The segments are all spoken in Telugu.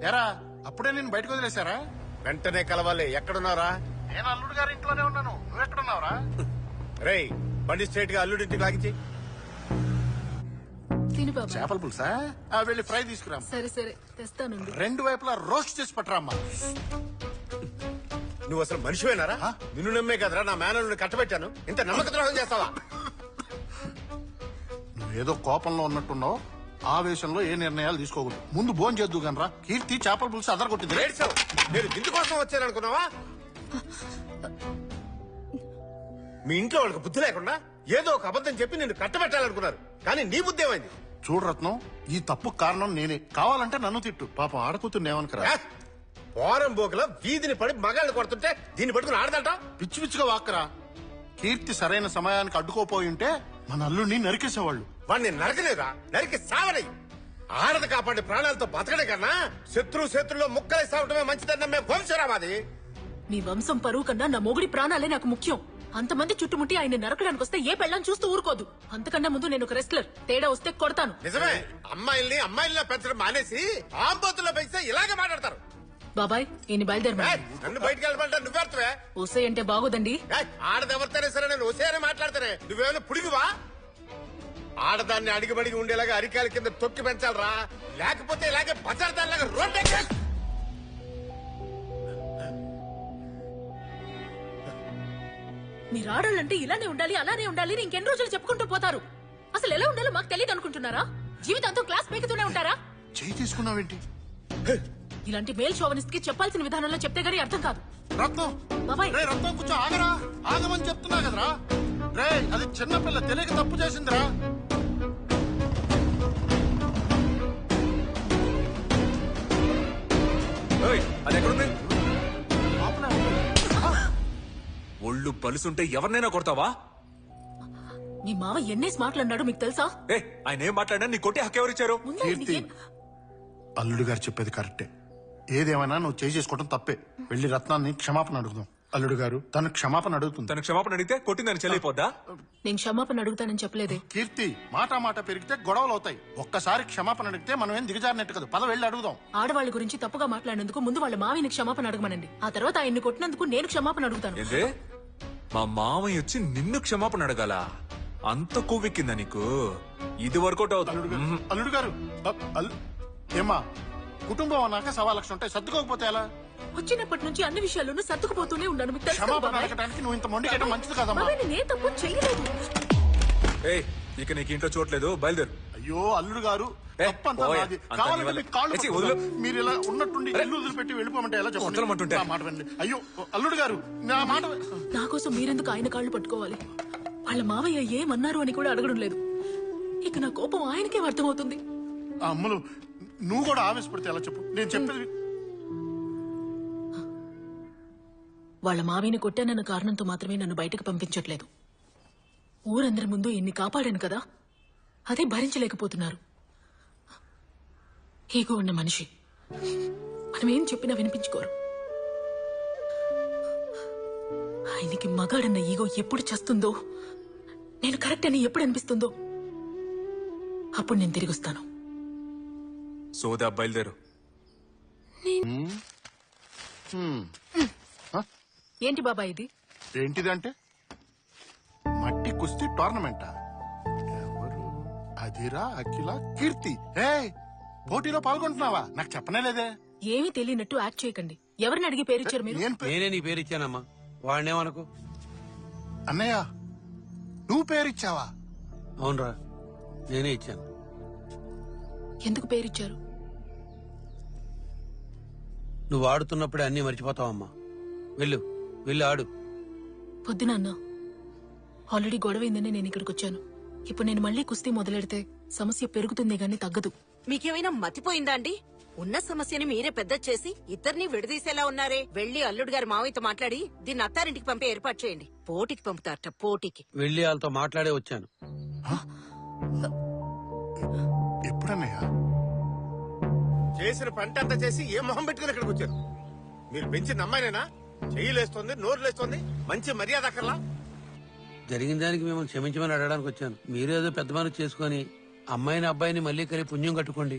ఎరా అప్పుడే నేను బయటకు వదిలేశారా? వెంటనే కలవాలి. ఎక్కడున్నారా? నేను అల్లుడు గారి ఇంట్లోనే ఉన్నాను. నువ్వెక్కడున్నావురా? రేయ్ బండి స్ట్రైట్ గా అల్లుడింటికి లాగించి. చేపల పులుసా? వెళ్ళి ఫ్రై తీసుకురా. సరే సరే తెస్తాను. 2 వైపులా రోస్ట్ చేసి పట్టరామ్మా. నువ్వు అసలు మనిషివేనారా? నిన్ను నమ్మే కదరా నా మేనల్ని కట్టబెట్టాను. ఇంత నమ్మక ద్రోహం చేస్తావా? నువ్వేదో కోపంలో ఉన్నట్టున్నావు. ఆవేశంలో ఏ నిర్ణయాలు తీసుకోకూడదు. ముందు భోజనం చేద్దు గనరా. కీర్తి చేపల పులుసు అదరగొట్టింది. నేను ఇంటి కోసం వచ్చాననుకున్నావా? మీ ఇంట్లో వాళ్ళకి బుద్ధి లేకుండా ఏదో ఒక అబద్ధం చెప్పి నిన్ను కట్టబెట్టాలనుకున్నారు. కానీ నీ బుద్ధి ఏమైంది? చూడు రత్నం, ఈ తప్పు కారణం నేనే. కావాలంటే నన్ను తిట్టు. పాపం ఆడకూతురు ఏమనుకరా. వారం బోకల వీధిని పడి మగాళ్ళు కొడుతుంటే దీన్ని పట్టుకుని ఆడదట. పిచ్చి పిచ్చిగా వాక్కరా. కీర్తి సరైన సమయానికి అడ్డుకోపోయి ఉంటే మన అల్లుడిని నరికేసేవాళ్ళు. వాడిని నరకలేదా? నరికి సావనై. ఆడది కాపాడే ప్రాణాలతో బతకడే కన్నా శత్రులో ముక్కలే సావటమే మంచిదన్న మేము వంశరామాది. మీ వంశం పరువు కన్నా నా మొగుడి ప్రాణాలే నాకు ముఖ్యం. అంతమంది చుట్టుముట్టి ఆయన నరకడానికి వస్తే ఏ పెళ్ళని చూస్తూ ఊరుకోదు. అంతకన్నా ముందు నేను ఒక రెస్లర్. తేడా వస్తే కొడతాను. నిజమే. అమ్మాయిల్లో పెంచడం మానేసి ఆంబోతుల్లో పెంచితే ఇలాగే మాట్లాడతారు. బాబాయ్ ఈయన బయలుదేరమా. నన్ను బయటకు వెళ్ళమంటా నువ్వెడతావే. ఓసే అంటే బాగోదండి. ఆడదెవరితేనే సరే నేను ఓసేనే మాట్లాడతానే. నువ్వేమైనా పుడిగివా? ఆడదాన్ని అడిగిబడిగి ఉండేలాగా అరికాల కింద తొక్కి పెంచాలరా. లేకపోతే ఇలాగే బజార్దాన్లాగా రోడ్డు. మీరు ఆడాలంటే ఇలానే ఉండాలి అలానే ఉండాలి ఇంకెన్ని రోజులు చెప్పుకుంటూ పోతారు. అసలు ఎలా ఉండాలో మాకు తెలియదు అనుకుంటున్నారా? జీవితంతో క్లాస్ పీకుతూనే ఉంటారా? చేయి తీసుకున్నావేంటి? ఇలాంటి మేల్ షోవనిస్ట్ కి చెప్పాల్సిన విధానంలో చెప్తే గానీ అర్థం కాదు. రత్నం బాబాయ్ రత్నం కూర్చో. ఆగరా, ఆగమని చెప్తున్నా కదరా. రే అది చిన్నపిల్ల తెలియక తప్పు చేసిందిరా. అది ఎక్కడుంది? ఒళ్ళు పలుసుంటే ఎవరినైనా కొడతావా? మీ మావ ఎన్నేసి మాట్లాడినాడు మీకు తెలుసా? ఆయన ఏం మాట్లాడినా నీ కొట్టి హక్కు ఎవరిచ్చారు? కీర్తి, అల్లుడు గారు చెప్పేది కరెక్టే. ఏదేమైనా నువ్వు చేసుకోవడం తప్పే. వెళ్లి రత్నాన్ని క్షమాపణ అడుగుదాం. అల్లుడు గారు తను క్షమాపణ అడుగుతుంది. తన క్షమాపణ అడిగితే కొట్టిందని చెల్లిపోద్దా? నేను క్షమాపణ అడుగుతానని చెప్పలేదే. కీర్తి, మాట పెరిగితే గొడవలు అవుతాయి. ఒక్కసారి క్షమాపణ అడిగితే మనం ఏం దిగజారినట్టు కదా. పద వెళ్ళి అడుగుదాం. ఆడవాళ్ళ గురించి తప్పుగా మాట్లాడినందుకు ముందు వాళ్ళ మావిని క్షమాపణ అడగమనండి. ఆ తర్వాత ఆయన్ని కొట్టినందుకు నేను క్షమాపణ అడుగుతాను. ఏందే మా మామయ్య వచ్చి నిన్ను క్షమాపణ అడగాల? అంత కొవ్వెక్కిందా నీకు? ఇది వర్కౌట్ అవుతుంది. అల్లుడు గారు ఏమా, కుటుంబం అన్నాక 1,00,000 ఉంటాయి. సర్దుకోకపోతే ఎలా? వచ్చినప్పటి నుంచి అన్ని విషయాల్లోనూ సర్దుకుపోతూనే ఉన్నాను. మీకు తెలుసు కదా బాబాయ్. నువ్వు ఇంత మొండికేయడం మంచిది కదమ్మా. నేను తప్పు చేయలేదు. ఇక నీకు ఇంట్లో చూడలేదు, బయలుదేరు. అయ్యో అల్లుడు గారు, తప్పంతా నాది. కావాలంటే మీకు కాళ్ళు పట్టుకుంటా. మీరు ఇలా ఉన్నట్టుండి ఇల్లు వదిలిపెట్టి వెళ్ళిపోమంటే ఎలా చెప్పండి? మాట వినండి. అయ్యో అల్లుడు గారు, నా మాట. నా కోసం మీరెందుకు ఆయన కాళ్ళు పట్టుకోవాలి? వాళ్ళ మావయ్య ఏమన్నారు అని కూడా అడగడం లేదు. ఇక నా కోపం ఆయనకే అర్థమవుతుంది. అమ్మలు, నువ్వు కూడా ఆవేశపడితే ఎలా చెప్పు? నేను చెప్పేది. వాళ్ళ మావిని కొట్టానన్న కారణంతో మాత్రమే నన్ను బయటకు పంపించట్లేదు. ఊరందరి ముందు ఎన్ని కాపాడాను కదా, అదే భరించలేకపోతున్నారు. ఈగో ఉన్న మనిషి మనం ఏం చెప్పినా వినిపించుకోరు. ఆయనకి మగాడన్న ఈగో ఎప్పుడు చేస్తుందో, నేను కరెక్ట్ అని ఎప్పుడు అనిపిస్తుందో అప్పుడు నేను తిరిగి వస్తాను. సోదా బయలుదేరు. ఏంటి బాబా ఇది? ఏంటిదంటే మట్టి కుస్తీ టోర్నమెంటా? ఎవరు? అదిరా అఖిల, కీర్తి. పోటీలో పాల్గొంటున్నావా? నాకు చెప్పనే లేదే. ఏమీ తెలియనట్టు యాక్ట్ చేయకండి. ఎవరిని అడిగి పేరిచ్చారు మీరు? నేనే నీ పేరిచ్చానమ్మా. వాడినేమనుకో. అన్నయ్య, నువ్వు పేరిచ్చావా? అవునరా, నేనే ఇచ్చాను. ఎందుకు పేరిచ్చారు? నువ్వు ఆడుతున్నప్పుడే అన్నీ మర్చిపోతావమ్మా. వెళ్ళి ఆడు. పొద్దున అన్నా, ఆల్రెడీ గొడవైందని నేను ఇక్కడికి వచ్చాను. ఇప్పుడు నేను మళ్ళీ కుస్తీ మొదలెడితే సమస్య పెరుగుతుంది గానీ తగ్గదు. మీకేమైనా మతిపోయిందా అండి? ఉన్న సమస్యని మీరే పెద్ద చేసి ఇద్దరిని విడదీసేలా ఉన్నారే. వెళ్లి అల్లుడు గారి మావయ్యతో మాట్లాడి దీన్ని అత్తారింటికి పంపే ఏర్పాటు చేయండి. పోటీకి పంపుతారట, పోటీకి. వెళ్ళి వాళ్ళతో మాట్లాడే వచ్చాను. ఎప్పుడన్నయ్యా? చేసిన పంట అంతా చేసి ఏ మొహం పెట్టుకుని ఇక్కడికి వచ్చారు? మీరు పెంచిన అమ్మాయినేనా? చెయ్యిలేస్తోంది, నోరులేస్తోంది, మంచి మర్యాద అక్కర్లా? జరిగిన దానికి మిమ్మల్ని క్షమించమని అడగడానికి వచ్చాను. మీరేదో పెద్ద మనసు చేసుకుని అమ్మాయిని అబ్బాయిని మళ్ళీ కలిపి పుణ్యం కట్టుకోండి.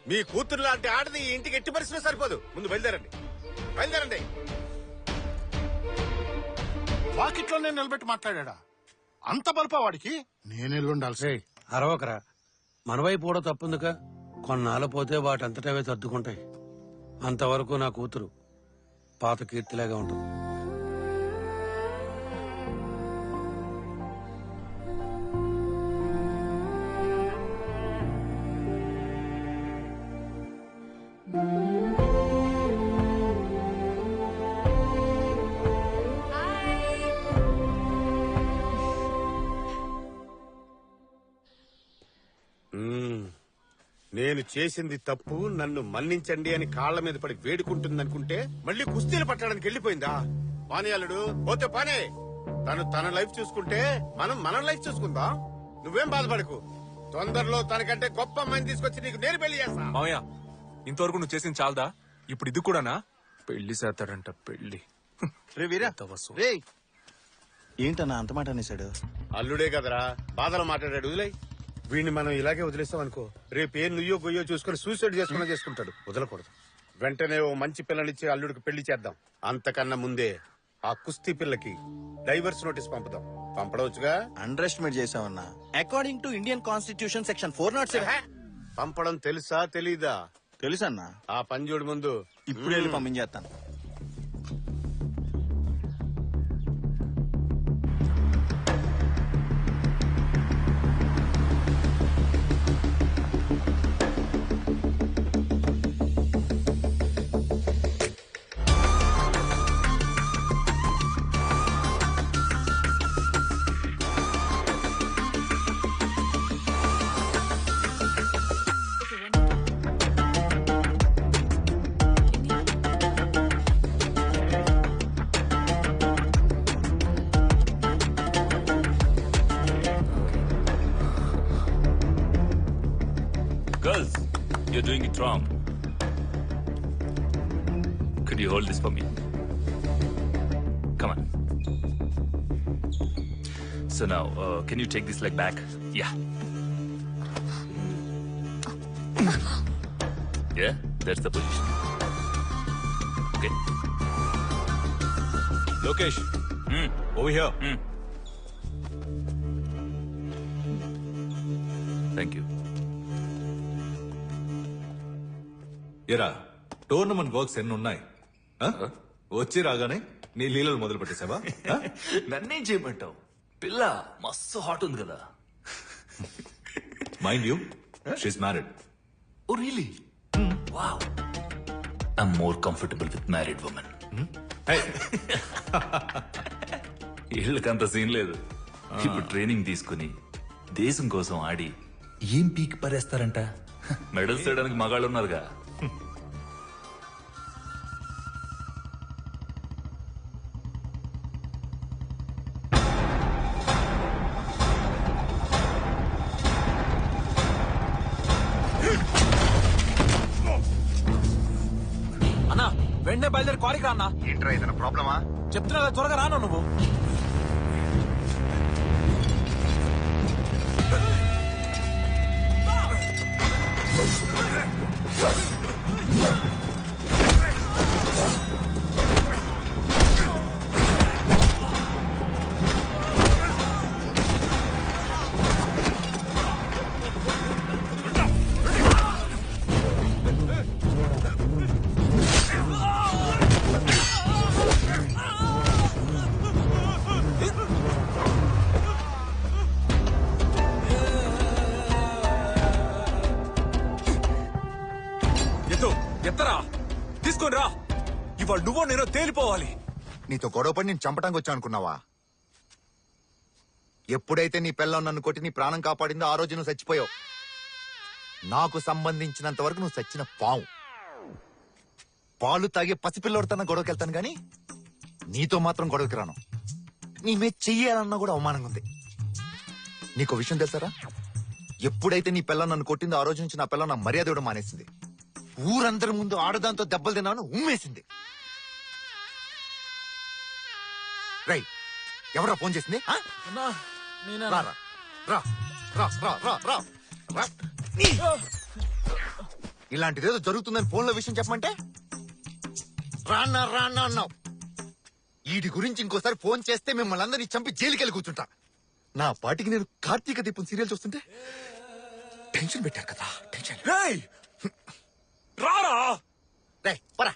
మీ కూతురు లాంటి ఆడది ఈ ఇంటికి ఎట్టి పరిస్థితుల్లో సరిపోదు. ముందు బయలుదేరండి, బయలుదేరండి. వాకిట్లోనే నిలబెట్టి మాట్లాడా? అంత బల్పా వాడికి? నేనెళ్ళుండాల్సి. రేయ్, అరవకరా. మన వైపు కూడా తప్పుందిక. కొన్నాళ్ళు పోతే వాటంతటవే సర్దుకుంటాయి. అంతవరకు నా కూతురు పాత కీర్తిలాగా ఉంటుంది. నేను చేసింది తప్పు, నన్ను మన్నించండి అని కాళ్ల మీద పడి వేడుకుంటుందనుకుంటే మళ్ళీ కుస్తీలు పట్టడానికి వెళ్ళిపోయిందా? పానీ అల్లుడు, పోతే పానే. తను తన లైఫ్ చూసుకుంటే మనం మన లైఫ్ చూసుకుందాం. నువ్వేం బాధపడకు. తొందరలో తనకంటే గొప్ప అమ్మాయిని తీసుకొచ్చి నీకు నేను పెళ్లి చేస్తా. మామయ్య, ఇంతవరకు నువ్వు చేసింది చాలదా? ఇప్పుడు ఇది కూడానా? పెళ్లి చేస్తాడంట, పెళ్లి. రే వీరా, రే ఏంటన్నా అంత మాట అనేసాడు? అల్లుడే కదరా, బాధలు మాట్లాడాడు. వదిలే. వీడిని మనం ఇలాగే వదిలేస్తాం అనుకో, రేపు ఏం నుయ్యో గొయ్యో చూసుకుని సూసైడ్ చేసుకుంటాడు. వదలకూడదు. వెంటనే ఓ మంచి పిల్లనిచ్చి అల్లుడికి పెళ్లి చేద్దాం. అంతకన్నా ముందే ఆ కుస్తీ పిల్లకి డైవర్స్ నోటీస్ పంపుదాం. పంపడవచ్చుగా? అండర్ ఎస్టిమేట్ చేసామన్నా. According to Indian constitution section 407. పంపడం తెలుసా తెలీదా? తెలుసన్నా. ఆ పంజోడి ముందు ఇప్పుడు వెళ్ళి పంపించేస్తాను. Girls, you're doing it wrong. Could you hold this for me? Come on. So now, can you take this leg back? Yeah. Yeah, that's the position. Okay. Lokesh, over here. Thank you. ఎరా, టోర్నమెంట్ వర్క్స్ ఎన్ని ఉన్నాయి? వచ్చి రాగానే నీ లీలలు మొదలు పెట్టేసావా? నన్నేం చేయమంటావు? పిల్ల మస్తు హాట్ ఉంది కదా. Mind you, she's married. Oh really? Wow. I'm more comfortable with married women. వీళ్ళకంత సీన్ లేదు. ఇప్పుడు ట్రైనింగ్ తీసుకుని దేశం కోసం ఆడి ఏం పీకి పరేస్తారంట. మెడల్స్ చేయడానికి మగాళ్ళు ఉన్నారుగా. అన్నా, వెంటనే బయలుదేరి కాలికి రా అన్నా. ఏంట్రా ఏదైనా ప్రాబ్లమా? చెప్తున్నా కదా, త్వరగా రాను నువ్వు. ఎత్తరా, తీసుకొని రా. ఇవాళ నువ్వో నేను తేలిపోవాలి. నీతో గొడవపడి నేను చంపడానికి వచ్చా అనుకున్నావా? ఎప్పుడైతే నీ పిల్లం నన్ను కొట్టి నీ ప్రాణం కాపాడిందో ఆ రోజు నువ్వు చచ్చిపోయావు. నాకు సంబంధించినంత వరకు నువ్వు చచ్చిన పావు. పాలు తాగే పసిపిల్లోడితోన్న గొడవకి వెళ్తాను గాని నీతో మాత్రం గొడవకి రాను. నీ మీద చెయ్యాలన్నా కూడా అవమానంగా ఉంది. నీకు విషయం తెలుసారా? ఎప్పుడైతే నీ పిల్లం నన్ను కొట్టిందో ఆ రోజు నుంచి నా పిల్లం నా మర్యాద ఇవ్వడం మానేసింది. ఊరందరి ముందు ఆడదాంతో దెబ్బలు తిన్నాను ఉమ్మేసింది. రై, ఎవరా ఫోన్ చేసింది? రా రా రా రా రా రా రా. ఇలాంటిదేదో జరుగుతుందని ఫోన్లో విషయం చెప్పమంటే రానా అన్నావు. వీడి గురించి ఇంకోసారి ఫోన్ చేస్తే మిమ్మల్ని అందరినీ చంపి జైలుకెళ్ళి కూర్చుంటా. నా పాటికి నేను కార్తీక దీపం సీరియల్ చూస్తుంటే టెన్షన్ పెట్టారు కదా. టెన్షన్ రారా పరా.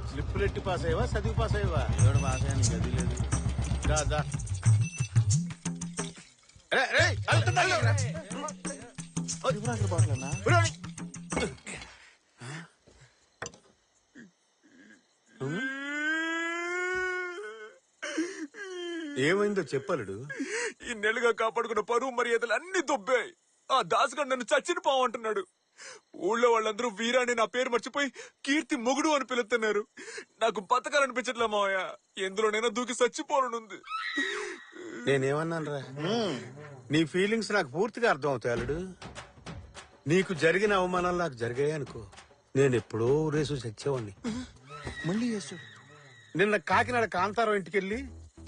స్లిప్పులెట్టి పాస్ అయ్యవా చదివి పాస్ అయ్యవా? ఎవడు పాస్ అయ్యా నీకు అది లేదు. దా ఏమైందో చెప్పాలడు. ఈ నెలగా కాపాడుకున్న పరువు మర్యాదలు అన్ని దొబ్బాయి. ఆ దాసుగాడు నన్ను చచ్చిన పావంటున్నాడు. ఊళ్ళో వాళ్ళందరూ వీరాని నా పేరు మర్చిపోయి కీర్తి మొగుడు అని పిలుస్తున్నారు. నాకు బతకాలనిపించట్లే మావయ్య. ఎందులోనైనా దూకి చచ్చిపోనుంది. నేనేమన్నాను రా? నీ ఫీలింగ్స్ నాకు పూర్తిగా అర్థం అవుతాయి అల్లుడు. నీకు జరిగిన అవమానాలు నాకు జరిగాయి అనుకో, నేను ఎప్పుడో రేసు చచ్చేవాడిని. మళ్ళీ నిన్న కాకినాడ కాంతారావు ఇంటికెళ్ళి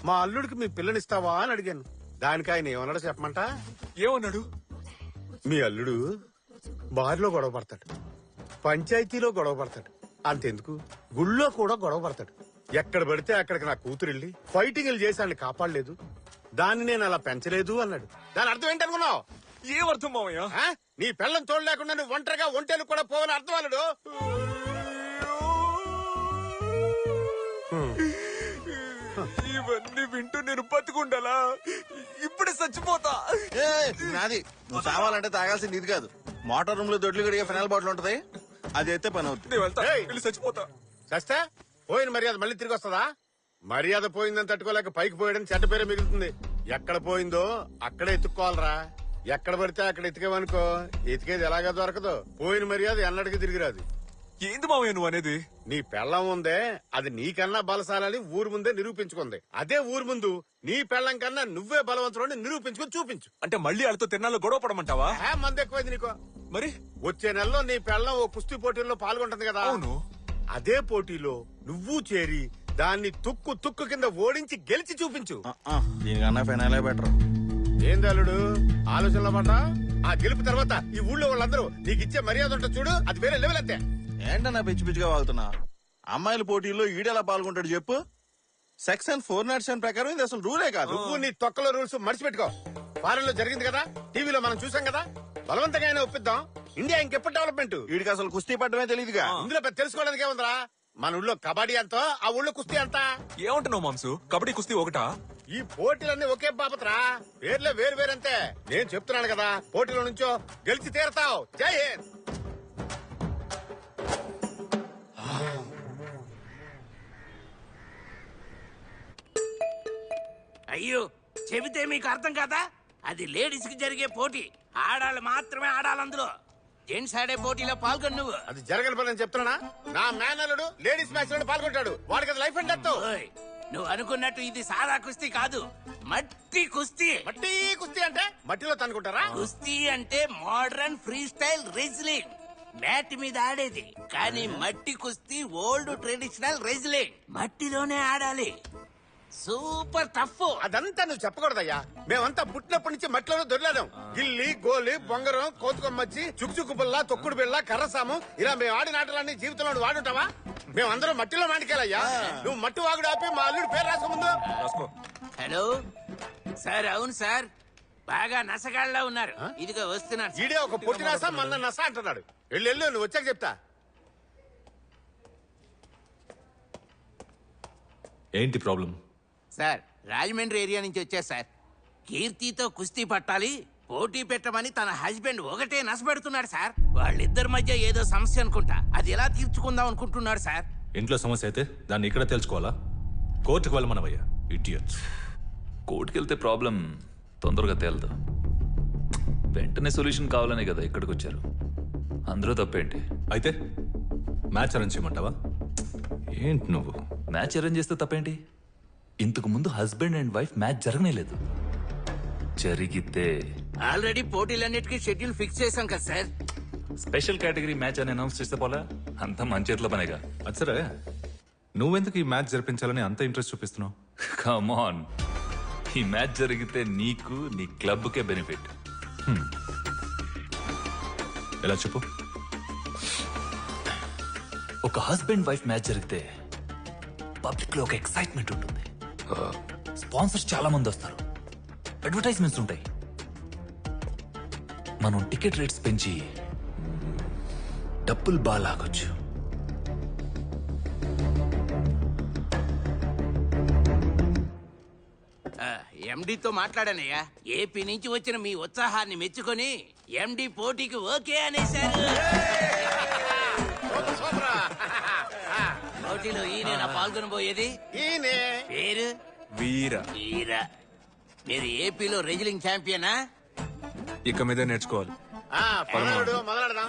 మా అల్లుడికి మీ పిల్లనిస్తావా అని అడిగాను. దానికి ఆయన ఏమన్నాడో చెప్పమంటా? ఏమన్నాడు? మీ అల్లుడు బారిలో గొడవ పడతాడు, పంచాయతీలో గొడవ పడతాడు, అంతెందుకు గుళ్ళో కూడా గొడవ పడతాడు. ఎక్కడ పడితే అక్కడికి నా కూతురెళ్ళి ఫైటింగ్లు చేసి ఆయన కాపాడలేదు, దాన్ని నేను అలా పెంచలేదు అన్నాడు. దాని అర్థం ఏంటనుకున్నావు? ఏమర్థం మావయ్య? నీ పిల్లం తోడు లేకుండా నువ్వు ఒంటరిగా ఒంటేలు కూడా పోవని అర్థం అల్లుడు. ఇవన్నీ వింటూ నేను బతుకుండాలా? ఇప్పుడే చచ్చిపోతా. నాది నువ్వు చావాలంటే తాగాల్సింది ఇది కాదు. మోటార్ రూమ్ లో దొడ్లు గడిగే ఫినాల్ బాటిల్ ఉంటది, అది అయితే పని అవుతుంది. నేను వెళ్తా, వెళ్ళి చచ్చిపోతా. చస్తే పోయిన మర్యాద మళ్ళీ తిరిగి వస్తుందా? మర్యాద పోయిందని తట్టుకోలేక పైకి పోయడం చెడ్డ పేరే మిగులుతుంది. ఎక్కడ పోయిందో అక్కడే ఎత్తుక్కోవాలరా. ఎక్కడ పడితే అక్కడ ఎతికేవనుకో, ఎతికేది ఎలాగా దొరకదు. పోయిన మర్యాద ఎన్నటికి తిరిగిరాదు. ఏంది మావయ్య నువ్వు అనేది? నీ పెళ్ళం ఉందే, అది నీకన్నా బలశాలని ఊరు ముందే నిరూపించుకుంది. అదే ఊరు ముందు నీ పెళ్ళం కన్నా నువ్వే బలవంతుని నిరూపించుకుని చూపించు. అంటే మళ్ళీ వాళ్ళతో తిన్నాలో గొడవ పడమంటావా? మంది ఎక్కువైంది నీకో. మరి వచ్చే నెలలో నీ పెళ్ళం ఓ కుస్తీ పోటీల్లో పాల్గొంటుంది కదా. అవును. అదే పోటీలో నువ్వు చేరి దాన్ని తుక్కు తుక్కు కింద ఓడించి గెలిచి చూపించు. దీనికన్నా ఫినాలే బెటర్. ఏం అల్లుడు ఆలోచనలో పడ్డా? ఆ గెలుపు తర్వాత ఈ ఊళ్ళో వాళ్ళందరూ నీకు ఇచ్చే మర్యాద ఉంటుంది చూడు, అది వేరే లెవెల్ అంతే. ఏంటన్నా పిచ్చి పిచ్చిగా వాగుతున్నా? అమ్మాయిల పోటీల్లో ఈడెలా పాల్గొంటాడు చెప్పు? సెక్షన్ 407 ప్రకారం ఇది అసలు రూలే కాదు. నువ్వు నీ తొక్కలో రూల్స్ మర్చిపెట్టుకో. ఫారెన్ లో జరిగింది కదా, టీవీలో మనం చూసాం కదా. బలవంతంగా అయినా ఒప్పిద్దాం. ఇండియా ఇంకెప్పుడు డెవలప్మెంట్? వీడికి అసలు కుస్తీ పడ్డమే తెలియదుగా. ఇందులో పెద్ద తెలుసుకోవడానికి ఏముందిరా? మన ఊళ్ళో కబడ్డీ అంతా, ఆ ఊళ్ళో కుస్తీ అంతా. ఏమంటున్నావు మాంసు? కబడ్డీ కుస్తీ ఒకటా? ఈ పోటీలన్నీ ఒకే బాపత్రా, పేర్లే వేరు వేరంతే. నేను చెప్తున్నాను కదా, పోటీలో నుంచో గెలిచి తీరతావు. జై హింద్. అయ్యో, చెబితే మీకు అర్థం కాదా? అది లేడీస్ కి జరిగే పోటీ. ఆడాళ్ళు మాత్రమే ఆడాలి అందులో. జెంట్స్ ఆడే పోటీలో పాల్గొను నువ్వు. అది జరగని పని అని చెప్తున్నా. నా మేనల్లుడు లేడీస్ మ్యాచ్ లో పాల్గొంటాడు. వాడికి అది లైఫ్ అండ్ డెత్. నువ్వు అనుకున్నట్టు ఇది సాదా కుస్తీ కాదు, మట్టి కుస్తీ. మట్టి కుస్తీ అంటే మట్టిలో తనుకుంటారా? కుస్తీ అంటే modern freestyle wrestling, mat మీద ఆడేది. కానీ మట్టి కుస్తీ ఓల్డ్ ట్రెడిషనల్ రెజ్లింగ్, మట్టిలోనే ఆడాలి. Super tough. అదంతా నువ్వు చెప్పకూడదయ్యా. మేమంతా పుట్టినప్పటి నుంచి మట్టిలో దొరలేదాం. గిల్లి, గోలి, బొంగరం, కోతుకొమ్మచ్చి, చుక్చుక్కు బిళ్ళ, తొక్కుడు బిళ్ళ, కర్రసాము, ఇలా మేము ఆడిన ఆటలన్నీ జీవితంలో వాడుంటావా? మేమందరం మట్టిలో మాటికెళ్ళయ్యా. నువ్వు మట్టి వాగుడు ఆపి మా అల్లుడి పేరు రాసుకో. Hello sir. అవును సార్, బాగా నసగాళ్ళ ఉన్నారు. ఇదిగో వస్తున్నారు. ఈడే ఒక పొట్టి నస, మన నస అంటున్నాడు. వెళ్ళు, నువ్వు వచ్చాక చెప్తా. ఏంటి ప్రాబ్లం? సార్, రాజమండ్రి ఏరియా నుంచి వచ్చా సార్. కీర్తితో కుస్తీ పట్టాలి, పోటీ పెట్టమని తన హస్బెండ్ ఒకటే నసపెడుతున్నాడు సార్. వాళ్ళిద్దరి మధ్య ఏదో సమస్య అనుకుంటా. అది ఎలా తీర్చుకుందాం అనుకుంటున్నాడు సార్. ఇంట్లో సమస్య అయితే దాన్ని ఇక్కడ తెలుసుకోవాలా? కోర్టుకు వెళ్ళమనవయ్యా, ఇడియట్స్. కోర్టుకి వెళ్తే ప్రాబ్లం తొందరగా తేలదు. వెంటనే సొల్యూషన్ కావాలనే కదా ఇక్కడికి వచ్చారు. అందరూ తప్పేంటి? అయితే మ్యాచ్ అరేంజ్ చేయమంటావా? ఏంటి నువ్వు? మ్యాచ్ అరేంజ్ చేస్తే తప్పేంటి? ఇంతకు ముందు హస్బెండ్ అండ్ వైఫ్ మ్యాచ్ జరగనే లేదు. జరిగితే ఆల్రెడీ పోటీలన్నిటికీ షెడ్యూల్ ఫిక్స్ చేశాం కదా సార్. స్పెషల్ కేటగిరీ మ్యాచ్ అని అనౌన్స్ చేస్తే పోలా? అంతా మన చేతిలో పనేగా. అది సరే, నువ్వెందుకు ఈ మ్యాచ్ జరిపించాలని అంత ఇంట్రెస్ట్ చూపిస్తున్నావు? కమ్ ఆన్, ఈ మ్యాచ్ జరిగితే నీకు నీ క్లబ్కే బెనిఫిట్. ఎలా చెప్పు? ఒక హస్బెండ్ వైఫ్ మ్యాచ్ జరిగితే పబ్లిక్ లో ఒక ఎక్సైట్మెంట్ ఉంటుంది. స్పాన్సర్స్ చాలా మంది వస్తారు, అడ్వర్టైజ్మెంట్స్ ఉంటాయి. మనం టికెట్ రేట్స్ పెంచి డబ్బులు బాగా లాగొచ్చు. ఎండితో మాట్లాడానయ్యా. ఏపీ నుంచి వచ్చిన మీ ఉత్సాహాన్ని మెచ్చుకొని ఎండి పోటీకి ఓకే అనేశారు. పోటీలో ఈయన పాల్గొనబోయేది. పేరు వీరా. వీరా. మీరు ఏపీలో రెజ్లింగ్ ఛాంపియనా? ఇక మీద నేర్చుకోవాలి. మొదలెడదాం.